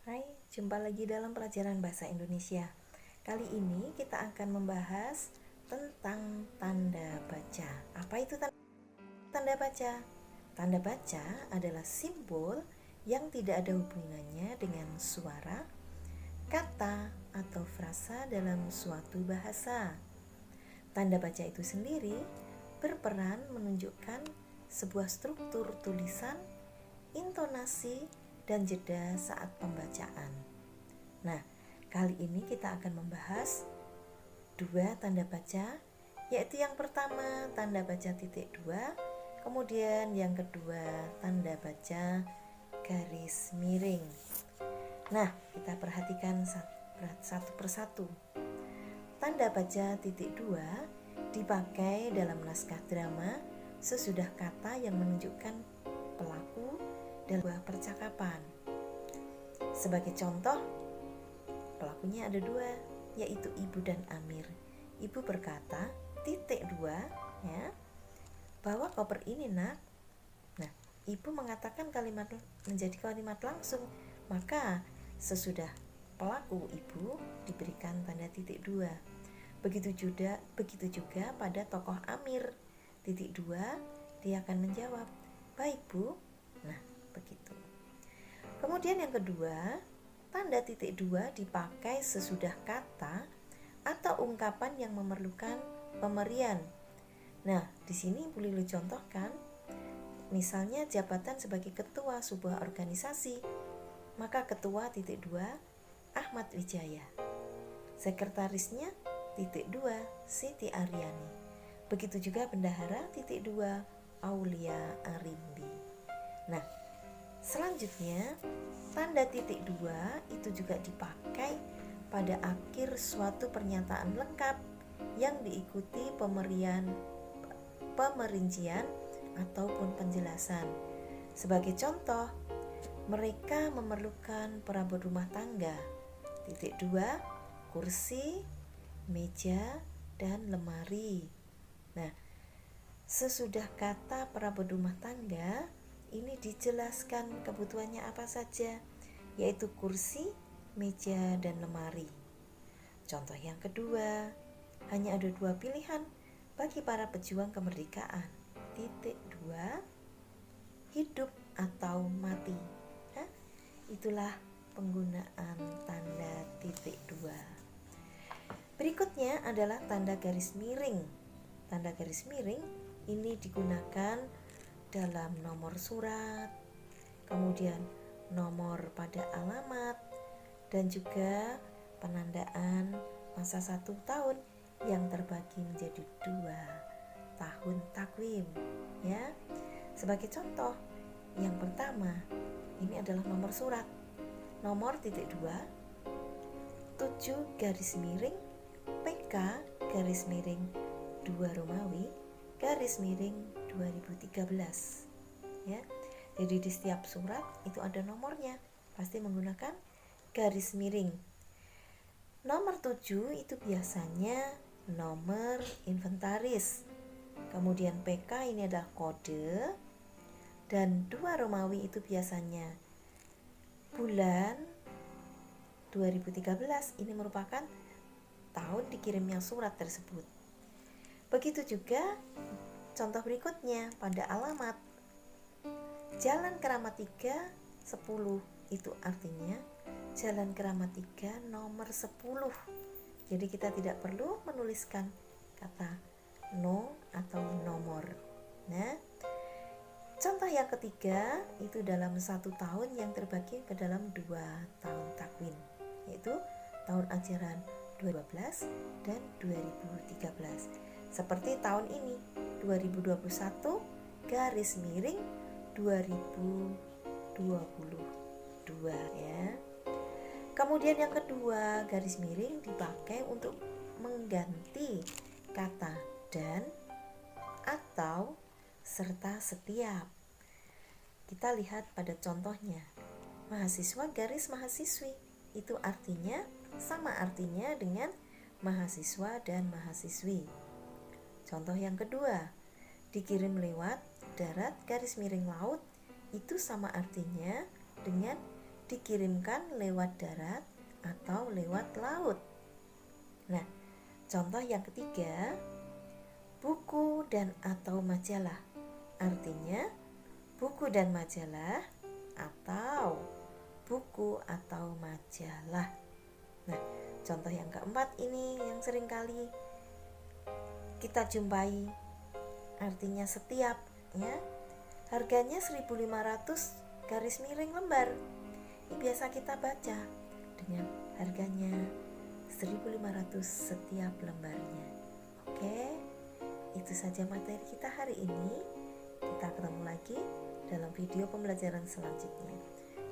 Hai, jumpa lagi dalam pelajaran bahasa Indonesia. Kali ini kita akan membahas tentang tanda baca. Apa itu tanda baca? Tanda baca adalah simbol yang tidak ada hubungannya dengan suara, kata, atau frasa dalam suatu bahasa. Tanda baca itu sendiri berperan menunjukkan sebuah struktur tulisan, intonasi, dan jeda saat pembacaan. Nah, kali ini kita akan membahas dua tanda baca, yaitu yang pertama tanda baca titik dua, kemudian yang kedua tanda baca garis miring. Nah, kita perhatikan satu persatu. Tanda baca titik dua dipakai dalam naskah drama sesudah kata yang menunjukkan pelaku dalam sebuah percakapan. Sebagai contoh, pelakunya ada dua, yaitu Ibu dan Amir. Ibu berkata, titik dua, ya, bawa koper ini nak. Nah, ibu mengatakan kalimat menjadi kalimat langsung, maka sesudah pelaku ibu diberikan tanda titik dua. Begitu juga pada tokoh Amir, titik dua, dia akan menjawab, baik bu. Nah, begitu. Kemudian yang kedua, tanda titik dua dipakai sesudah kata atau ungkapan yang memerlukan pemberian. Nah, di sini Bu Lili contohkan, misalnya jabatan sebagai ketua sebuah organisasi, maka ketua titik dua Ahmad Wijaya, sekretarisnya titik dua Siti Aryani, begitu juga bendahara titik dua Aulia Arimbi. Nah, selanjutnya tanda titik dua itu juga dipakai pada akhir suatu pernyataan lengkap yang diikuti pemerincian ataupun penjelasan. Sebagai contoh, mereka memerlukan perabot rumah tangga, titik dua, kursi, meja, dan lemari. Nah, sesudah kata perabot rumah tangga, ini dijelaskan kebutuhannya apa saja, yaitu kursi, meja, dan lemari. Contoh yang kedua, hanya ada dua pilihan bagi para pejuang kemerdekaan, titik dua, hidup atau mati. Nah, itulah penggunaan tanda titik dua. Berikutnya adalah tanda garis miring. Tanda garis miring ini digunakan dalam nomor surat, kemudian nomor pada alamat, dan juga penandaan masa 1 tahun yang terbagi menjadi 2 tahun takwim, ya. Sebagai contoh, yang pertama ini adalah nomor surat, nomor titik 2 7 garis miring PK garis miring 2 Romawi garis miring 2013, ya. Jadi di setiap surat itu ada nomornya, pasti menggunakan garis miring. Nomor 7 itu biasanya nomor inventaris. Kemudian PK ini adalah kode, dan 2 Romawi itu biasanya bulan 2013, ini merupakan tahun dikirimnya surat tersebut. Begitu juga contoh berikutnya pada alamat. Jalan Keramat 3 10, itu artinya Jalan Keramat 3 nomor 10. Jadi kita tidak perlu menuliskan kata no atau nomor. Nah, contoh yang ketiga itu dalam 1 tahun yang terbagi ke dalam 2 tahun takwim, yaitu tahun ajaran 2012 dan 2013. Seperti tahun ini 2021 garis miring 2022, ya. Kemudian yang kedua, garis miring dipakai untuk mengganti kata dan atau serta setiap. Kita lihat pada contohnya, mahasiswa garis mahasiswi, itu artinya sama artinya dengan mahasiswa dan mahasiswi. Contoh yang kedua, dikirim lewat darat garis miring laut, itu sama artinya dengan dikirimkan lewat darat atau lewat laut. Nah, contoh yang ketiga, buku dan atau majalah. Artinya buku dan majalah atau buku atau majalah. Nah, contoh yang keempat ini yang sering kali kita jumpai, artinya setiap, ya. Harganya 1.500 garis miring lembar. Ini biasa kita baca dengan harganya 1.500 setiap lembarnya. Oke, itu saja materi kita hari ini. Kita ketemu lagi dalam video pembelajaran selanjutnya.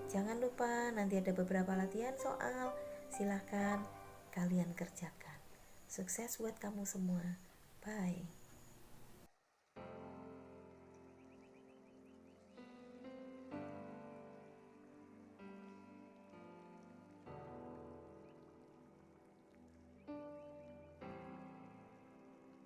Jangan lupa nanti ada beberapa latihan soal, silahkan kalian kerjakan. Sukses buat kamu semua. Bye.